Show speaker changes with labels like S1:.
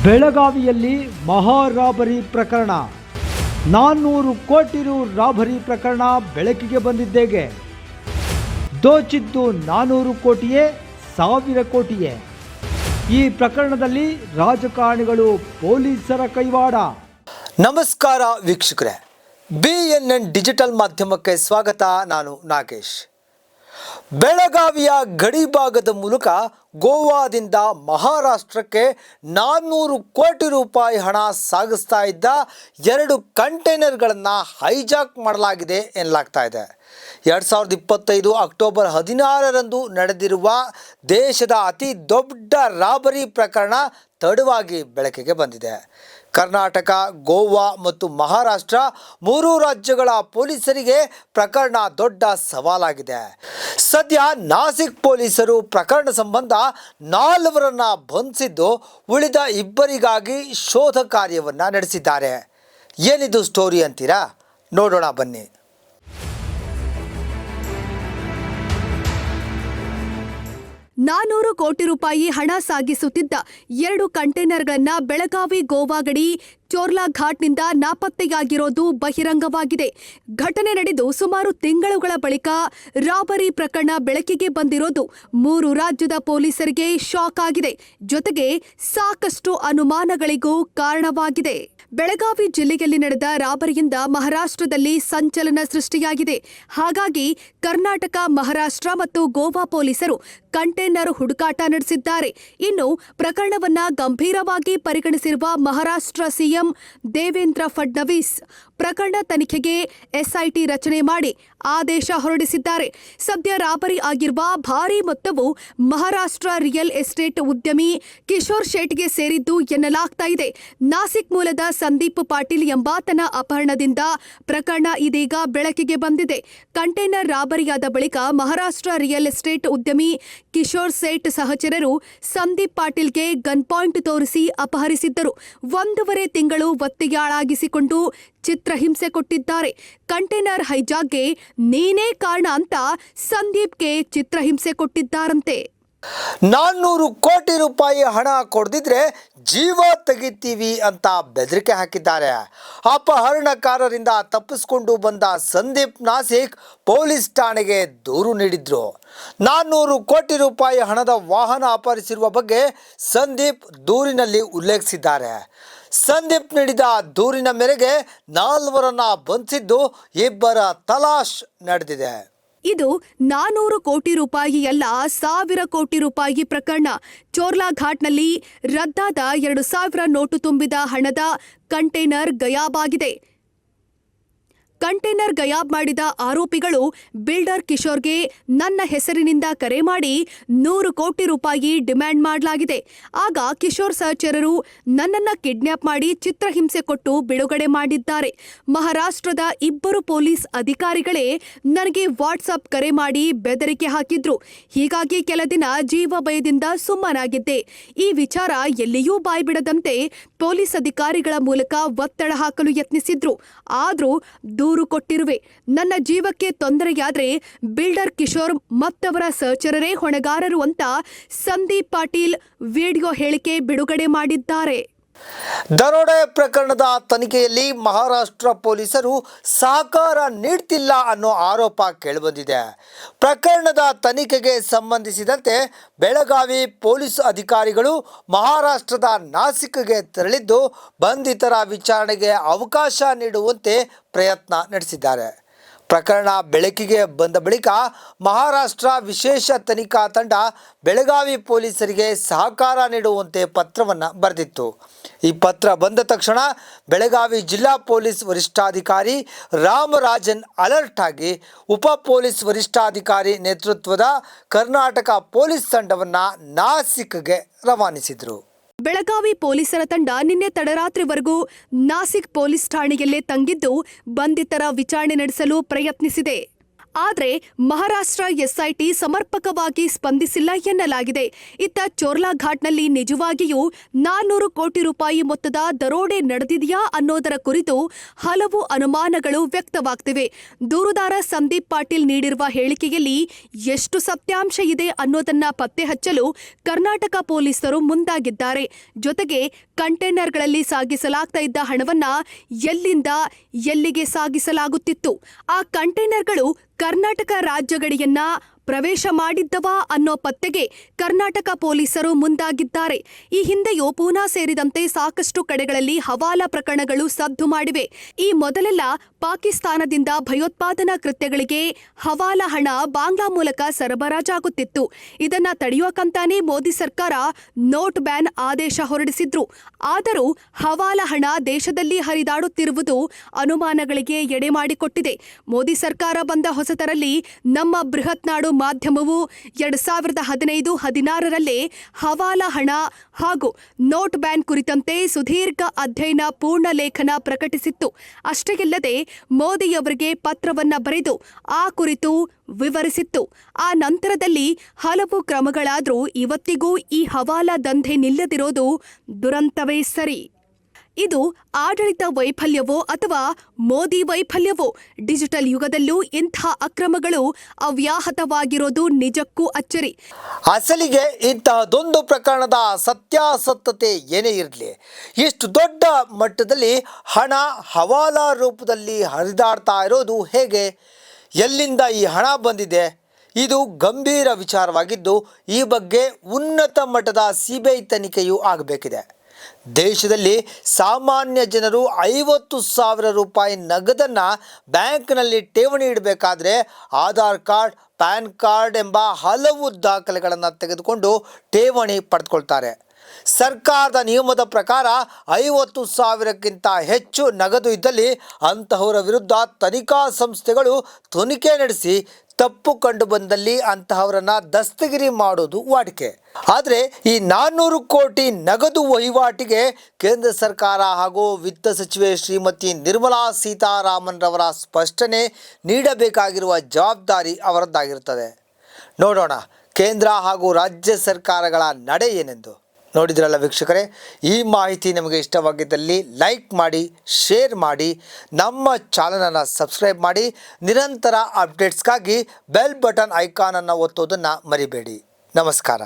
S1: ಬೆಳಗಾವಿಯಲ್ಲಿ ಮಹಾರಾಬರಿ ಪ್ರಕರಣ 400 ಕೋಟಿ ರು ರಾಬರಿ ಪ್ರಕರಣ ಬೆಳಕಿಗೆ ಬಂದಿದ್ದೇಗೆ. ದೋಚಿದ್ದು 400 ಕೋಟಿಯೇ 1000 ಕೋಟಿಯೇ? ಈ ಪ್ರಕರಣದಲ್ಲಿ ರಾಜಕಾರಣಿಗಳು ಪೊಲೀಸರ ಕೈವಾಡ.
S2: ನಮಸ್ಕಾರ ವೀಕ್ಷಕರೇ, BNN ಡಿಜಿಟಲ್ ಮಾಧ್ಯಮಕ್ಕೆ ಸ್ವಾಗತ. ನಾನು ನಾಗೇಶ್. ಬೆಳಗಾವಿಯ ಗಡಿಭಾಗದ ಮೂಲಕ ಗೋವಾದಿಂದ ಮಹಾರಾಷ್ಟ್ರಕ್ಕೆ 400 ಕೋಟಿ ರೂಪಾಯಿ ಹಣ ಸಾಗಿಸ್ತಾ ಇದ್ದ 2 ಕಂಟೈನರ್ಗಳನ್ನು ಹೈಜಾಕ್ ಮಾಡಲಾಗಿದೆ ಎನ್ನಲಾಗ್ತಾ ಇದೆ. 2025 ಅಕ್ಟೋಬರ್ 16ರಂದು ನಡೆದಿರುವ ದೇಶದ ಅತಿ ದೊಡ್ಡ ರಾಬರಿ ಪ್ರಕರಣ ತಡವಾಗಿ ಬೆಳಕಿಗೆ ಬಂದಿದೆ. ಕರ್ನಾಟಕ, ಗೋವಾ ಮತ್ತು ಮಹಾರಾಷ್ಟ್ರ 3 ರಾಜ್ಯಗಳ ಪೊಲೀಸರಿಗೆ ಪ್ರಕರಣ ದೊಡ್ಡ ಸವಾಲಾಗಿದೆ. ಸದ್ಯ ನಾಸಿಕ್ ಪೊಲೀಸರು ಪ್ರಕರಣ ಸಂಬಂಧ 4 ಬಂಧಿಸಿದ್ದು, ಉಳಿದ 2 ಶೋಧ ಕಾರ್ಯವನ್ನು ನಡೆಸಿದ್ದಾರೆ. ಏನಿದು ಸ್ಟೋರಿ ಅಂತೀರಾ? ನೋಡೋಣ ಬನ್ನಿ.
S3: ₹400 ಕೋಟಿ ಹಣ ಸಾಗಿಸುತ್ತಿದ್ದ 2 ಕಂಟೈನರ್ಗಳನ್ನು ಬೆಳಗಾವಿ ಗೋವಾ ಗಡಿ ಚೋರ್ಲಾ ಘಾಟ್ನಿಂದ ನಾಪತ್ತೆಯಾಗಿರೋದು ಬಹಿರಂಗವಾಗಿದೆ. ಘಟನೆ ನಡೆದು ಸುಮಾರು ತಿಂಗಳುಗಳ ಬಳಿಕ ರಾಬರಿ ಪ್ರಕರಣ ಬೆಳಕಿಗೆ ಬಂದಿರೋದು 3 ರಾಜ್ಯದ ಪೊಲೀಸರಿಗೆ ಶಾಕ್ ಆಗಿದೆ. ಜೊತೆಗೆ ಸಾಕಷ್ಟು ಅನುಮಾನಗಳಿಗೂ ಕಾರಣವಾಗಿದೆ. ಬೆಳಗಾವಿ ಜಿಲ್ಲೆಯಲ್ಲಿ ನಡೆದ ರಾಬರಿಯಿಂದ ಮಹಾರಾಷ್ಟ್ರದಲ್ಲಿ ಸಂಚಲನ ಸೃಷ್ಟಿಯಾಗಿದೆ. ಹಾಗಾಗಿ ಕರ್ನಾಟಕ, ಮಹಾರಾಷ್ಟ್ರ ಮತ್ತು ಗೋವಾ ಪೊಲೀಸರು ಕಂಟೈನರ್ ಹುಡುಕಾಟ ನಡೆಸಿದ್ದಾರೆ. ಇನ್ನು ಪ್ರಕರಣವನ್ನ ಗಂಭೀರವಾಗಿ ಪರಿಗಣಿಸಿರುವ ಮಹಾರಾಷ್ಟ್ರ ಸಿಎಂ ದೇವೇಂದ್ರ ಫಡ್ನವೀಸ್ ಪ್ರಕರಣ ತನಿಖೆಗೆ SIT ರಚನೆ ಮಾಡಿ ಆದೇಶ ಹೊರಡಿಸಿದ್ದಾರೆ. ಸದ್ಯ ರಾಬರಿ ಆಗಿರುವ ಭಾರೀ ಮೊತ್ತವು ಮಹಾರಾಷ್ಟ್ರ ರಿಯಲ್ ಎಸ್ಟೇಟ್ ಉದ್ಯಮಿ ಕಿಶೋರ್ ಶೇಟ್ಗೆ ಸೇರಿದ್ದು ಎನ್ನಲಾಗ್ತಾ ಇದೆ. ನಾಸಿಕ್ ಮೂಲದ ಸಂದೀಪ್ ಪಾಟೀಲ್ ಎಂಬಾತನ ಅಪಹರಣದಿಂದ ಪ್ರಕರಣ ಇದೀಗ ಬೆಳಕಿಗೆ ಬಂದಿದೆ. ಕಂಟೈನರ್ ರಾಬರಿಯಾದ ಬಳಿಕ ಮಹಾರಾಷ್ಟ್ರ ರಿಯಲ್ ಎಸ್ಟೇಟ್ ಉದ್ಯಮಿ ಕಿಶೋರ್ ಸೇಠ್ ಸಹಚರರು ಸಂದೀಪ್ ಪಾಟೀಲ್ಗೆ ಗನ್ ಪಾಯಿಂಟ್ ತೋರಿಸಿ ಅಪಹರಿಸಿದ್ದರು. 1.5 ತಿಂಗಳು ಒತ್ತೆಯಾಳಾಗಿಸಿಕೊಂಡು ಚಿತ್ರಹಿಂಸೆ ಕೊಟ್ಟಿದ್ದಾರೆ. ಕಂಟೈನರ್ ಹೈಜಾಕ್ಗೆ ನೀನೇ ಕಾರಣ ಅಂತ ಸಂದೀಪ್ಗೆ ಚಿತ್ರಹಿಂಸೆ ಕೊಟ್ಟಿದ್ದಾರಂತೆ.
S2: 400 ಕೋಟಿ ರೂಪಾಯಿ ಹಣ ಕೊಡದಿದ್ರೆ ಜೀವ ತೆಗಿತೀವಿ ಅಂತ ಬೆದರಿಕೆ ಹಾಕಿದ್ದಾರೆ. ಅಪಹರಣಕಾರರಿಂದ ತಪ್ಪಿಸಿಕೊಂಡು ಬಂದ ಸಂದೀಪ್ ನಾಸಿಕ್ ಪೊಲೀಸ್ ಠಾಣೆಗೆ ದೂರು ನೀಡಿದ್ರು. 400 ಕೋಟಿ ರೂಪಾಯಿ ಹಣದ ವಾಹನ ಅಪಹರಿಸಿರುವ ಬಗ್ಗೆ ಸಂದೀಪ್ ದೂರಿನಲ್ಲಿ ಉಲ್ಲೇಖಿಸಿದ್ದಾರೆ. ಸಂದೀಪ್ ನೀಡಿದ ದೂರಿನ ಮೇರೆಗೆ 4 ಬಂಧಿಸಿದ್ದು, 2 ತಲಾಶ್ ನಡೆದಿದೆ.
S3: ಇದು 400 ಕೋಟಿ ರೂಪಾಯಿಯಲ್ಲ, 1000 ಕೋಟಿ ರೂಪಾಯಿ ಪ್ರಕರಣ. ಚೋರ್ಲಾ ಘಾಟ್ನಲ್ಲಿ ರದ್ದಾದ 2000 ನೋಟು ತುಂಬಿದ ಹಣದ ಕಂಟೈನರ್ ಗಯಾಬಾಗಿದೆ. ಕಂಟೈನರ್ ಗಯಾಬ್ ಮಾಡಿದ ಆರೋಪಿಗಳು ಬಿಲ್ಡರ್ ಕಿಶೋರ್ಗೆ ನನ್ನ ಹೆಸರಿನಿಂದ ಕರೆ ಮಾಡಿ 100 ಕೋಟಿ ರೂಪಾಯಿ ಡಿಮ್ಯಾಂಡ್ ಮಾಡಲಾಗಿದೆ. ಆಗ ಕಿಶೋರ್ ಸಹಚರರು ನನ್ನನ್ನು ಕಿಡ್ನ್ಯಾಪ್ ಮಾಡಿ ಚಿತ್ರಹಿಂಸೆ ಕೊಟ್ಟು ಬಿಡುಗಡೆ ಮಾಡಿದ್ದಾರೆ. ಮಹಾರಾಷ್ಟ್ರದ 2 ಪೊಲೀಸ್ ಅಧಿಕಾರಿಗಳೇ ನನಗೆ ವಾಟ್ಸಪ್ ಕರೆ ಮಾಡಿ ಬೆದರಿಕೆ ಹಾಕಿದ್ರು. ಹೀಗಾಗಿ ಕೆಲ ದಿನ ಜೀವ ಭಯದಿಂದ ಸುಮ್ಮನಾಗಿದ್ದೆ. ಈ ವಿಚಾರ ಎಲ್ಲಿಯೂ ಬಾಯ್ಬಿಡದಂತೆ ಪೊಲೀಸ್ ಅಧಿಕಾರಿಗಳ ಮೂಲಕ ಒತ್ತಡ ಹಾಕಲು ಯತ್ನಿಸಿದ್ರು. ಆದ್ರೂ ದೂರು ಕೊಟ್ಟಿರುವೆ. ನನ್ನ ಜೀವಕ್ಕೆ ತೊಂದರೆಯಾದ್ರೆ ಬಿಲ್ಡರ್ ಕಿಶೋರ್ ಮತ್ತವರ ಸಹಚರರೇ ಹೊಣೆಗಾರರು ಅಂತ ಸಂದೀಪ್ ಪಾಟೀಲ್ ವಿಡಿಯೋ ಹೇಳಿಕೆ ಬಿಡುಗಡೆ ಮಾಡಿದ್ದಾರೆ.
S2: ದರೋಡೆ ಪ್ರಕರಣದ ತನಿಖೆಯಲ್ಲಿ ಮಹಾರಾಷ್ಟ್ರ ಪೊಲೀಸರು ಸಹಕಾರ ನೀಡ್ತಿಲ್ಲ ಅನ್ನೋ ಆರೋಪ ಕೇಳಿಬಂದಿದೆ. ಪ್ರಕರಣದ ತನಿಖೆಗೆ ಸಂಬಂಧಿಸಿದಂತೆ ಬೆಳಗಾವಿ ಪೊಲೀಸ್ ಅಧಿಕಾರಿಗಳು ಮಹಾರಾಷ್ಟ್ರದ ನಾಸಿಕ್ಗೆ ತೆರಳಿದ್ದು, ಬಂಧಿತರ ವಿಚಾರಣೆಗೆ ಅವಕಾಶ ನೀಡುವಂತೆ ಪ್ರಯತ್ನ ನಡೆಸಿದ್ದಾರೆ. ಪ್ರಕರಣ ಬೆಳಕಿಗೆ ಬಂದ ಬಳಿಕ ಮಹಾರಾಷ್ಟ್ರ ವಿಶೇಷ ತನಿಖಾ ತಂಡ ಬೆಳಗಾವಿ ಪೊಲೀಸರಿಗೆ ಸಹಕಾರ ನೀಡುವಂತೆ ಪತ್ರವನ್ನು ಬರೆದಿತ್ತು. ಈ ಪತ್ರ ಬಂದ ತಕ್ಷಣ ಬೆಳಗಾವಿ ಜಿಲ್ಲಾ ಪೊಲೀಸ್ ವರಿಷ್ಠಾಧಿಕಾರಿ ರಾಮರಾಜನ್ ಅಲರ್ಟ್ ಆಗಿ ಉಪ ಪೊಲೀಸ್ ವರಿಷ್ಠಾಧಿಕಾರಿ ನೇತೃತ್ವದ ಕರ್ನಾಟಕ ಪೊಲೀಸ್ ತಂಡವನ್ನು ನಾಸಿಕ್ಗೆ ರವಾನಿಸಿದರು.
S3: ಬೆಳಗಾವಿ ಪೊಲೀಸರ ತಂಡ ನಿನ್ನೆ ತಡರಾತ್ರಿವರೆಗೂ ನಾಸಿಕ್ ಪೊಲೀಸ್ ಠಾಣೆಯಲ್ಲೇ ತಂಗಿದ್ದು ಬಂಧಿತರ ವಿಚಾರಣೆ ನಡೆಸಲು ಪ್ರಯತ್ನಿಸಿದೆ. ಆದರೆ ಮಹಾರಾಷ್ಟ್ರ ಎಸ್ಐಟಿ ಸಮರ್ಪಕವಾಗಿ ಸ್ಪಂದಿಸಿಲ್ಲ ಎನ್ನಲಾಗಿದೆ. ಇತ್ತ ಚೋರ್ಲಾ ಘಾಟ್ನಲ್ಲಿ ನಿಜವಾಗಿಯೂ 400 ಕೋಟಿ ರೂಪಾಯಿ ಮೊತ್ತದ ದರೋಡೆ ನಡೆದಿದೆಯಾ ಅನ್ನೋದರ ಕುರಿತು ಹಲವು ಅನುಮಾನಗಳು ವ್ಯಕ್ತವಾಗ್ತಿವೆ. ದೂರುದಾರ ಸಂದೀಪ್ ಪಾಟೀಲ್ ನೀಡಿರುವ ಹೇಳಿಕೆಯಲ್ಲಿ ಎಷ್ಟು ಸತ್ಯಾಂಶ ಇದೆ ಅನ್ನೋದನ್ನ ಪತ್ತೆ ಹಚ್ಚಲು ಕರ್ನಾಟಕ ಪೊಲೀಸರು ಮುಂದಾಗಿದ್ದಾರೆ. ಜೊತೆಗೆ ಕಂಟೈನರ್ಗಳಲ್ಲಿ ಸಾಗಿಸಲಾಗ್ತಾ ಇದ್ದ ಹಣವನ್ನ ಎಲ್ಲಿಂದ ಎಲ್ಲಿಗೆ ಸಾಗಿಸಲಾಗುತ್ತಿತ್ತು, ಆ ಕಂಟೈನರ್ಗಳು ಕರ್ನಾಟಕ ರಾಜ್ಯ ಗಡಿಯನ್ನ ಪ್ರವೇಶ ಮಾಡಿದ್ದವಾ ಅನ್ನೋ ಪತ್ತೆಗೆ ಕರ್ನಾಟಕ ಪೊಲೀಸರು ಮುಂದಾಗಿದ್ದಾರೆ. ಈ ಹಿಂದೆಯೂ ಪೂನಾ ಸೇರಿದಂತೆ ಸಾಕಷ್ಟು ಕಡೆಗಳಲ್ಲಿ ಹವಾಲಾ ಪ್ರಕರಣಗಳು ಸದ್ದು ಮಾಡಿವೆ. ಈ ಮೊದಲೆಲ್ಲ ಪಾಕಿಸ್ತಾನದಿಂದ ಭಯೋತ್ಪಾದನಾ ಕೃತ್ಯಗಳಿಗೆ ಹವಾಲಾ ಹಣ ಬಾಂಗ್ಲಾ ಮೂಲಕ ಸರಬರಾಜಾಗುತ್ತಿತ್ತು. ಇದನ್ನ ತಡೆಯೋಕಂತಾನೆ ಮೋದಿ ಸರ್ಕಾರ ನೋಟ್ ಬ್ಯಾನ್ ಆದೇಶ ಹೊರಡಿಸಿದ್ರು. ಆದರೂ ಹವಾಲಾ ಹಣ ದೇಶದಲ್ಲಿ ಹರಿದಾಡುತ್ತಿರುವುದು ಅನುಮಾನಗಳಿಗೆ ಎಡೆ ಮಾಡಿಕೊಟ್ಟಿದೆ. ಮೋದಿ ಸರ್ಕಾರ ಬಂದ ಹೊಸತರಲ್ಲಿ ನಮ್ಮ ಬೃಹತ್ ನಾಡು ಮಾಧ್ಯಮವು 2015-16ರಲ್ಲೇ ಹವಾಲಾ ಹಣ ಹಾಗೂ ನೋಟ್ ಬ್ಯಾನ್ ಕುರಿತಂತೆ ಸುದೀರ್ಘ ಅಧ್ಯಯನ ಪೂರ್ಣ ಲೇಖನ ಪ್ರಕಟಿಸಿತ್ತು. ಅಷ್ಟೇ ಅಲ್ಲದೆ ಮೋದಿಯವರಿಗೆ ಪತ್ರವನ್ನ ಬರೆದು ಆ ಕುರಿತು ವಿವರಿಸಿತ್ತು. ಆ ನಂತರದಲ್ಲಿ ಹಲವು ಕ್ರಮಗಳಾದರೂ ಇವತ್ತಿಗೂ ಈ ಹವಾಲಾ ದಂಧೆ ನಿಲ್ಲದಿರೋದು ದುರಂತವೇ ಸರಿ. ಇದು ಆಡಳಿತ ವೈಫಲ್ಯವೋ ಅಥವಾ ಮೋದಿ ವೈಫಲ್ಯವೋ? ಡಿಜಿಟಲ್ ಯುಗದಲ್ಲೂ ಇಂಥ ಅಕ್ರಮಗಳು ಅವ್ಯಾಹತವಾಗಿರೋದು ನಿಜಕ್ಕೂ ಅಚ್ಚರಿ.
S2: ಅಸಲಿಗೆ ಇಂತಹದೊಂದು ಪ್ರಕರಣದ ಸತ್ಯಾಸತ್ಯತೆ ಏನೇ ಇರಲಿ, ಇಷ್ಟು ದೊಡ್ಡ ಮಟ್ಟದಲ್ಲಿ ಹಣ ಹವಾಲಾ ರೂಪದಲ್ಲಿ ಹರಿದಾಡ್ತಾ ಇರೋದು ಹೇಗೆ? ಎಲ್ಲಿಂದ ಈ ಹಣ ಬಂದಿದೆ? ಇದು ಗಂಭೀರ ವಿಚಾರವಾಗಿದ್ದು, ಈ ಬಗ್ಗೆ ಉನ್ನತ ಮಟ್ಟದ ಸಿಬಿಐ ತನಿಖೆಯೂ ಆಗಬೇಕಿದೆ. ದೇಶದಲ್ಲಿ ಸಾಮಾನ್ಯ ಜನರು 50,000 ರೂಪಾಯಿ ನಗದನ್ನು ಬ್ಯಾಂಕ್ನಲ್ಲಿ ಠೇವಣಿ ಇಡಬೇಕಾದ್ರೆ ಆಧಾರ್ ಕಾರ್ಡ್, ಪ್ಯಾನ್ ಕಾರ್ಡ್ ಎಂಬ ಹಲವು ದಾಖಲೆಗಳನ್ನು ತೆಗೆದುಕೊಂಡು ಠೇವಣಿ ಪಡೆದುಕೊಳ್ತಾರೆ. ಸರ್ಕಾರದ ನಿಯಮದ ಪ್ರಕಾರ 50,000ಕ್ಕಿಂತ ಹೆಚ್ಚು ನಗದು ಇದ್ದಲ್ಲಿ ಅಂತಹವರ ವಿರುದ್ಧ ತನಿಖಾ ಸಂಸ್ಥೆಗಳು ತನಿಖೆ ನಡೆಸಿ ತಪ್ಪು ಕಂಡು ಬಂದಲ್ಲಿ ಅಂತಹವರನ್ನ ದಸ್ತಗಿರಿ ಮಾಡೋದು ವಾಡಿಕೆ. ಆದರೆ ಈ 400 ಕೋಟಿ ನಗದು ವಹಿವಾಟಿಗೆ ಕೇಂದ್ರ ಸರ್ಕಾರ ಹಾಗೂ ವಿತ್ತ ಸಚಿವೆ ಶ್ರೀಮತಿ ನಿರ್ಮಲಾ ಸೀತಾರಾಮನ್ ರವರ ಸ್ಪಷ್ಟನೆ ನೀಡಬೇಕಾಗಿರುವ ಜವಾಬ್ದಾರಿ ಅವರದ್ದಾಗಿರುತ್ತದೆ. ನೋಡೋಣ ಕೇಂದ್ರ ಹಾಗೂ ರಾಜ್ಯ ಸರ್ಕಾರಗಳ ನಡೆ ಏನೆಂದು. ನೋಡಿದ್ರಲ್ಲ ವೀಕ್ಷಕರೇ, ಈ ಮಾಹಿತಿ ನಿಮಗೆ ಇಷ್ಟವಾಗಿದ್ದಲ್ಲಿ ಲೈಕ್ ಮಾಡಿ, ಶೇರ್ ಮಾಡಿ, ನಮ್ಮ ಚಾನಲನ್ನು ಸಬ್ಸ್ಕ್ರೈಬ್ ಮಾಡಿ. ನಿರಂತರ ಅಪ್ಡೇಟ್ಸ್ಗಾಗಿ ಬೆಲ್ ಬಟನ್ ಐಕಾನನ್ನು ಒತ್ತೋದನ್ನು ಮರಿಬೇಡಿ. ನಮಸ್ಕಾರ.